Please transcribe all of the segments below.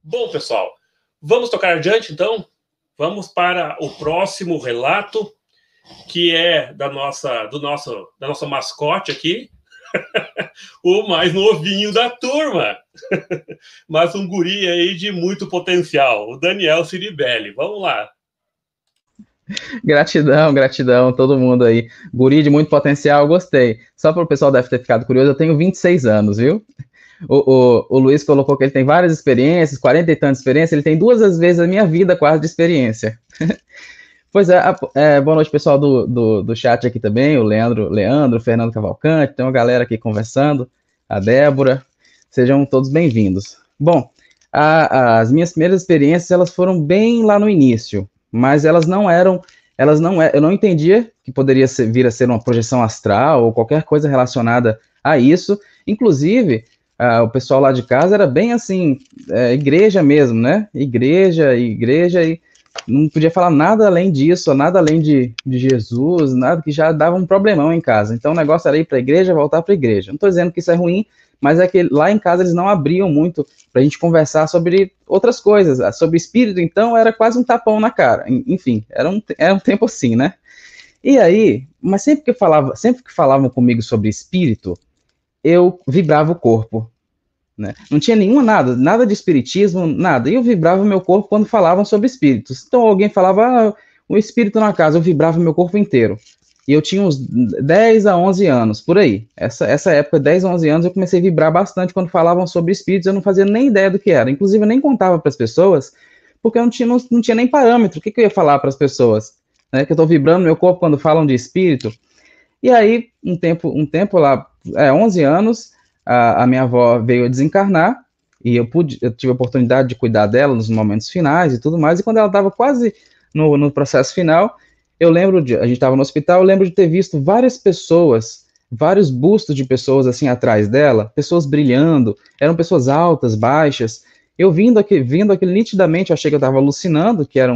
Bom, pessoal, vamos tocar adiante, então? Vamos para o próximo relato, que é da nossa mascote aqui, o mais novinho da turma, mas um guri aí de muito potencial, o Daniel Ciribelli. Vamos lá. Gratidão, todo mundo aí. Guri de muito potencial, gostei. Só para o pessoal deve ter ficado curioso, eu tenho 26 anos, viu? O Luiz colocou que ele tem várias experiências, 40 e tantas experiências, ele tem 2 vezes a minha vida quase de experiência. Pois boa noite, pessoal do chat aqui também, o Leandro, Fernando Cavalcante, tem uma galera aqui conversando, a Débora, sejam todos bem-vindos. Bom, as minhas primeiras experiências, elas foram bem lá no início, mas eu não entendia que poderia vir a ser uma projeção astral ou qualquer coisa relacionada a isso, inclusive, o pessoal lá de casa era bem assim, igreja mesmo, né? Igreja, e não podia falar nada além disso, nada além de Jesus, nada que já dava um problemão em casa. Então o negócio era ir para a igreja, voltar para a igreja. Não estou dizendo que isso é ruim, mas é que lá em casa eles não abriam muito para a gente conversar sobre outras coisas. Sobre espírito, então, era quase um tapão na cara. Enfim, era um tempo assim, né? E aí, mas sempre que falavam comigo sobre espírito, eu vibrava o corpo, né? Não tinha nada de espiritismo, nada. E eu vibrava o meu corpo quando falavam sobre espíritos. Então alguém falava, um espírito na casa, eu vibrava o meu corpo inteiro. E eu tinha uns 10 a 11 anos, por aí. Essa época, 10 a 11 anos, eu comecei a vibrar bastante quando falavam sobre espíritos, eu não fazia nem ideia do que era. Inclusive, eu nem contava para as pessoas, porque eu não tinha nem parâmetro. O que eu ia falar para as pessoas? Né? Que eu estou vibrando meu corpo quando falam de espírito. E aí, um tempo lá, 11 anos, a minha avó veio a desencarnar, e eu tive a oportunidade de cuidar dela nos momentos finais e tudo mais, e quando ela estava quase no processo final, a gente estava no hospital, eu lembro de ter visto várias pessoas, vários bustos de pessoas assim atrás dela, pessoas brilhando, eram pessoas altas, baixas, eu vendo aquilo nitidamente, eu achei que eu estava alucinando, que era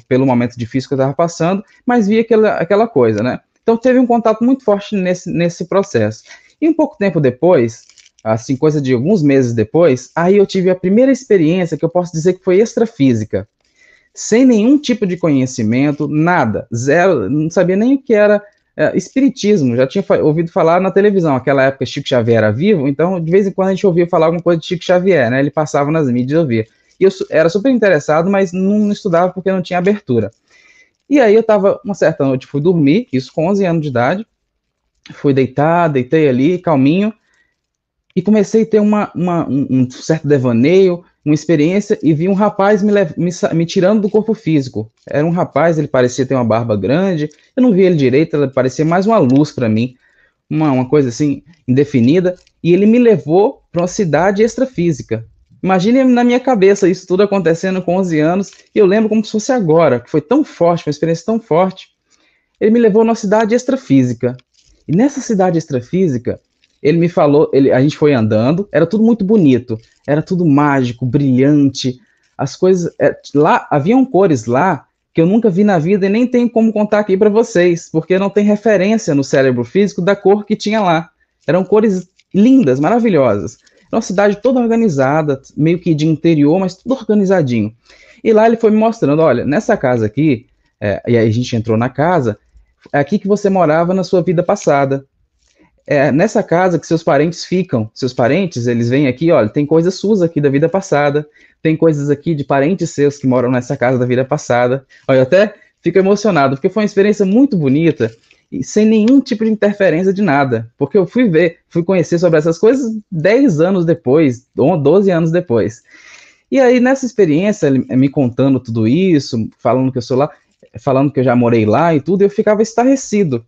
pelo momento difícil que eu estava passando, mas vi aquela coisa, né? Então teve um contato muito forte nesse processo. E um pouco tempo depois, assim, coisa de alguns meses depois, aí eu tive a primeira experiência que eu posso dizer que foi extrafísica. Sem nenhum tipo de conhecimento, nada, zero, não sabia nem o que era espiritismo, já tinha ouvido falar na televisão, naquela época Chico Xavier era vivo, então de vez em quando a gente ouvia falar alguma coisa de Chico Xavier, né, ele passava nas mídias e eu via. E eu era super interessado, mas não estudava porque não tinha abertura. E aí eu estava, uma certa noite, fui dormir, isso com 11 anos de idade, deitei ali, calminho, e comecei a ter um certo devaneio, uma experiência, e vi um rapaz me tirando do corpo físico. Era um rapaz, ele parecia ter uma barba grande, eu não vi ele direito, ele parecia mais uma luz para mim, uma coisa assim, indefinida, e ele me levou para uma cidade extrafísica. Imagine na minha cabeça isso tudo acontecendo com 11 anos, e eu lembro como se fosse agora, que foi tão forte, uma experiência tão forte. Ele me levou numa cidade extrafísica. E nessa cidade extrafísica, ele me falou, a gente foi andando, era tudo muito bonito, era tudo mágico, brilhante, as coisas, lá, haviam cores lá que eu nunca vi na vida e nem tenho como contar aqui para vocês, porque não tem referência no cérebro físico da cor que tinha lá. Eram cores lindas, maravilhosas. Era uma cidade toda organizada, meio que de interior, mas tudo organizadinho. E lá ele foi me mostrando, olha, nessa casa aqui, e aí a gente entrou na casa, é aqui que você morava na sua vida passada. É nessa casa que seus parentes ficam. Seus parentes, eles vêm aqui, olha, tem coisas suas aqui da vida passada, tem coisas aqui de parentes seus que moram nessa casa da vida passada. Olha, eu até fico emocionado, porque foi uma experiência muito bonita, e sem nenhum tipo de interferência de nada, porque eu fui conhecer sobre essas coisas 10 anos depois, ou 12 anos depois. E aí, nessa experiência, ele me contando tudo isso, falando que eu sou lá, falando que eu já morei lá e tudo, eu ficava estarrecido,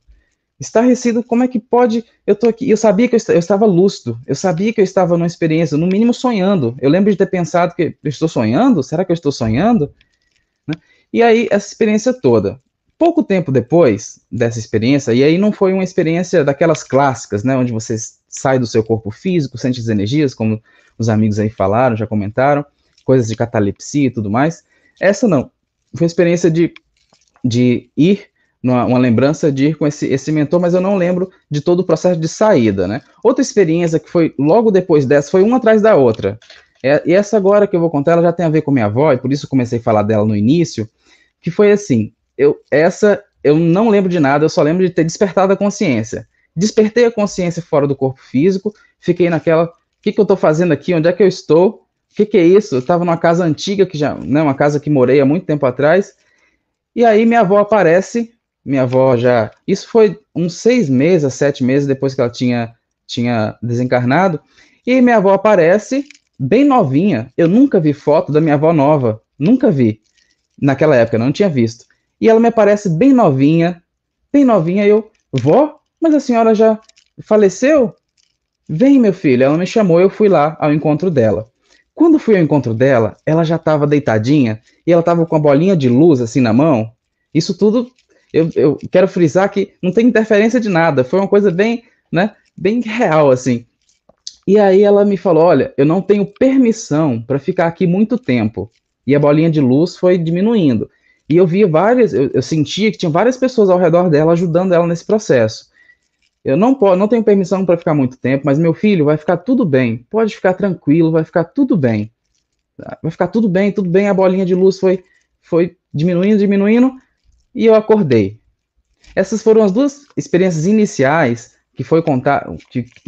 como é que pode, eu tô aqui, eu sabia que eu estava lúcido, eu sabia que eu estava numa experiência, no mínimo sonhando, eu lembro de ter pensado que eu estou sonhando, será que eu estou sonhando? Né? E aí, essa experiência toda, pouco tempo depois dessa experiência, e aí não foi uma experiência daquelas clássicas, né, onde você sai do seu corpo físico, sente as energias, como os amigos aí falaram, já comentaram, coisas de catalepsia e tudo mais, essa não, foi uma experiência de ir, uma lembrança de ir com esse mentor, mas eu não lembro de todo o processo de saída, né? Outra experiência que foi logo depois dessa, foi uma atrás da outra. E essa agora que eu vou contar, ela já tem a ver com minha avó, e por isso eu comecei a falar dela no início, que foi assim, eu não lembro de nada, eu só lembro de ter despertado a consciência. Despertei a consciência fora do corpo físico, fiquei naquela, o que eu estou fazendo aqui, onde é que eu estou, o que é isso? Eu estava numa casa antiga, uma casa que morei há muito tempo atrás, e aí minha avó aparece, minha avó já, isso foi uns 6 meses, 7 meses depois que ela tinha desencarnado, e minha avó aparece, bem novinha, eu nunca vi foto da minha avó nova, nunca vi, naquela época, não tinha visto. E ela me aparece bem novinha, eu, vó, mas a senhora já faleceu? Vem, meu filho, ela me chamou, eu fui lá ao encontro dela. Quando fui ao encontro dela, ela já estava deitadinha, e ela estava com a bolinha de luz assim na mão. Isso tudo, eu quero frisar que não tem interferência de nada, foi uma coisa bem, né, bem real, assim. E aí ela me falou, olha, eu não tenho permissão para ficar aqui muito tempo. E a bolinha de luz foi diminuindo. E eu via eu sentia que tinha várias pessoas ao redor dela ajudando ela nesse processo. Eu não tenho permissão para ficar muito tempo, mas meu filho, vai ficar tudo bem. Pode ficar tranquilo, vai ficar tudo bem. Vai ficar tudo bem. A bolinha de luz foi diminuindo, e eu acordei. Essas foram as duas experiências iniciais que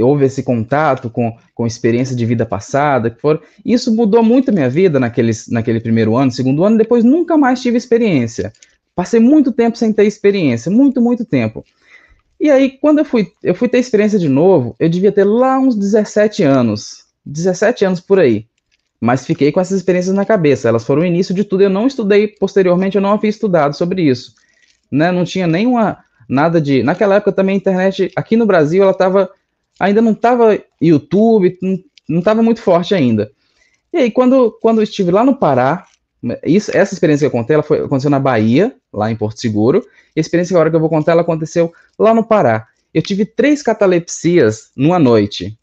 houve esse contato com experiência de vida passada, isso mudou muito a minha vida naquele primeiro ano, segundo ano, depois nunca mais tive experiência. Passei muito tempo sem ter experiência, muito tempo. E aí, quando eu fui ter experiência de novo, eu devia ter lá uns 17 anos por aí. Mas fiquei com essas experiências na cabeça, elas foram o início de tudo, eu não estudei posteriormente, eu não havia estudado sobre isso, né? Não tinha nada de... Naquela época também a internet, aqui no Brasil, ainda não estava YouTube, não estava muito forte ainda. E aí, quando eu estive lá no Pará, essa experiência que eu contei, aconteceu na Bahia, lá em Porto Seguro, e a experiência que agora que eu vou contar, ela aconteceu lá no Pará. Eu tive 3 catalepsias numa noite.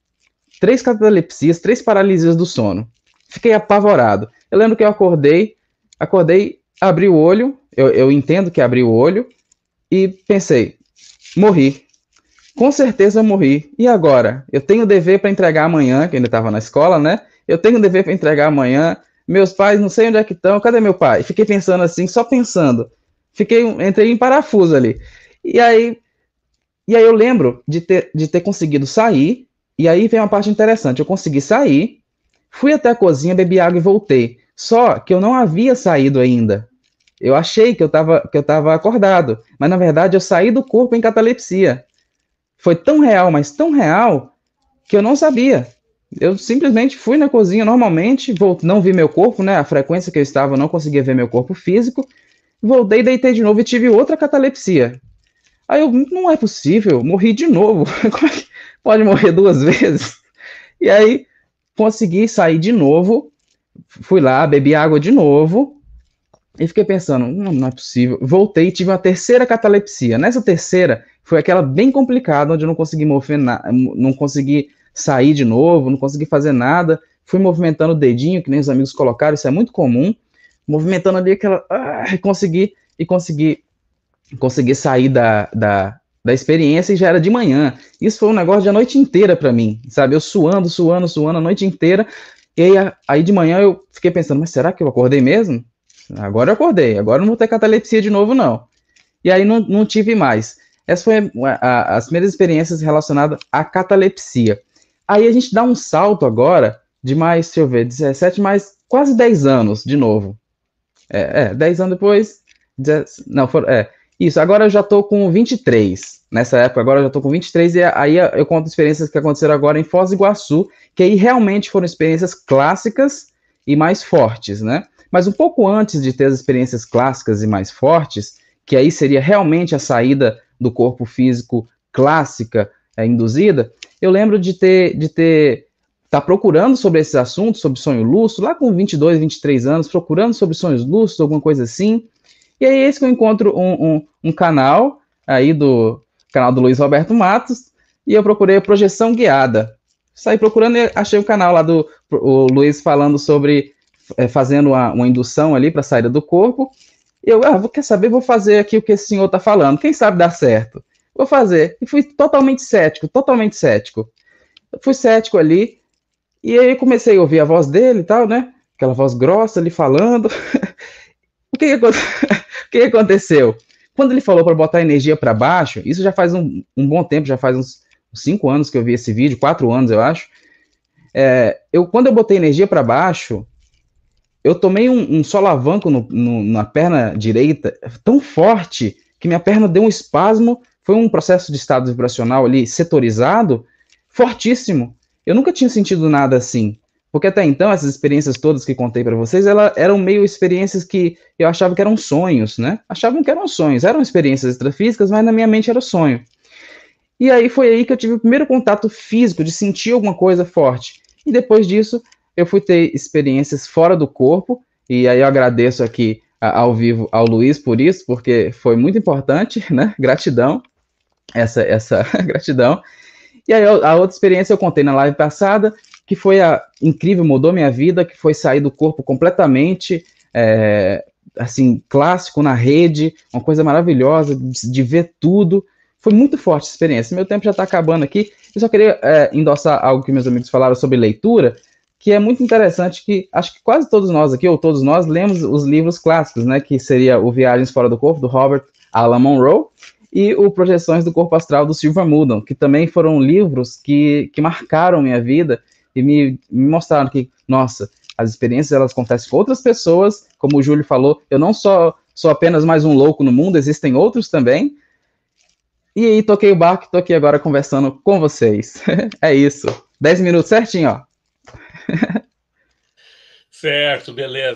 3 catalepsias, 3 paralisias do sono. Fiquei apavorado. Eu lembro que eu acordei, abri o olho, eu entendo que abri o olho, e pensei, morri. Com certeza eu morri. E agora? Eu tenho dever para entregar amanhã, que ainda estava na escola, né? Eu tenho dever para entregar amanhã. Meus pais, não sei onde é que estão. Cadê meu pai? Fiquei pensando assim, só pensando. Entrei em parafuso ali. E aí eu lembro de ter conseguido sair. E aí vem uma parte interessante. Eu consegui sair, fui até a cozinha, bebi água e voltei. Só que eu não havia saído ainda. Eu achei que eu estava acordado, mas na verdade eu saí do corpo em catalepsia. Foi tão real, mas tão real, que eu não sabia. Eu simplesmente fui na cozinha normalmente, não vi meu corpo, né? A frequência que eu estava, eu não conseguia ver meu corpo físico. Voltei, deitei de novo e tive outra catalepsia. Aí não é possível, morri de novo. Como é que pode morrer 2 vezes? E aí consegui sair de novo, fui lá, bebi água de novo, e fiquei pensando, não é possível. Voltei e tive uma terceira catalepsia. Nessa terceira, foi aquela bem complicada, onde eu não consegui não consegui sair de novo, não consegui fazer nada. Fui movimentando o dedinho, que nem os amigos colocaram, isso é muito comum. Movimentando ali aquela... consegui sair da experiência, e já era de manhã. Isso foi um negócio de a noite inteira para mim, sabe? Eu suando a noite inteira. E aí de manhã eu fiquei pensando, mas será que eu acordei mesmo? Agora eu acordei, agora não vou ter catalepsia de novo, não. E aí não tive mais. Essas foram as primeiras experiências relacionadas à catalepsia. Aí a gente dá um salto agora de mais, deixa eu ver, 17, mais quase 10 anos de novo. 10 anos depois... Isso, agora eu já tô com 23. Nessa época, agora eu já tô com 23, e aí eu conto experiências que aconteceram agora em Foz do Iguaçu, que aí realmente foram experiências clássicas e mais fortes, né? Mas um pouco antes de ter as experiências clássicas e mais fortes, que aí seria realmente a saída do corpo físico clássica induzida, eu lembro de tá procurando sobre esses assuntos, sobre sonho lúcido, lá com 22, 23 anos, procurando sobre sonhos lúcidos, alguma coisa assim. E aí esse que eu encontro um canal aí do canal do Luiz Roberto Matos, e eu procurei a projeção guiada. Saí procurando e achei o canal lá do o Luiz falando sobre fazendo uma indução ali para a saída do corpo. Quer saber, vou fazer aqui o que esse senhor está falando, quem sabe dá certo. Vou fazer. E fui totalmente cético. Eu fui cético ali, E aí comecei a ouvir a voz dele e tal, né? Aquela voz grossa ali falando. O que aconteceu? Quando ele falou para botar energia para baixo, isso já faz um bom tempo, já faz uns 5 anos que eu vi esse vídeo, 4 anos eu acho. Quando eu botei energia para baixo, eu tomei um solavanco na perna direita tão forte que minha perna deu um espasmo. Foi um processo de estado vibracional ali setorizado fortíssimo. Eu nunca tinha sentido nada assim. Porque até então, essas experiências todas que contei para vocês, elas eram meio experiências que eu achava que eram sonhos, né? Achavam que eram sonhos, eram experiências extrafísicas, mas na minha mente era sonho. E aí foi aí que eu tive o primeiro contato físico, de sentir alguma coisa forte. E depois disso, eu fui ter experiências fora do corpo, e aí eu agradeço aqui ao vivo ao Luiz por isso, porque foi muito importante, né? Gratidão, essa gratidão. E aí a outra experiência eu contei na live passada, que foi incrível, mudou minha vida, que foi sair do corpo completamente, assim, clássico na rede, uma coisa maravilhosa, de ver tudo. Foi muito forte essa experiência. Meu tempo já está acabando aqui. Eu só queria endossar algo que meus amigos falaram sobre leitura, que é muito interessante, que acho que quase todos nós aqui, ou todos nós, lemos os livros clássicos, né, que seria o Viagens Fora do Corpo, do Robert Alan Monroe, e o Projeções do Corpo Astral, do Silver Muddon, que também foram livros que marcaram minha vida e me mostraram que, nossa, as experiências elas acontecem com outras pessoas, como o Júlio falou, eu não sou apenas mais um louco no mundo, existem outros também. E aí, toquei o barco e tô aqui agora conversando com vocês. É isso. 10 minutos certinho, ó. Certo, beleza.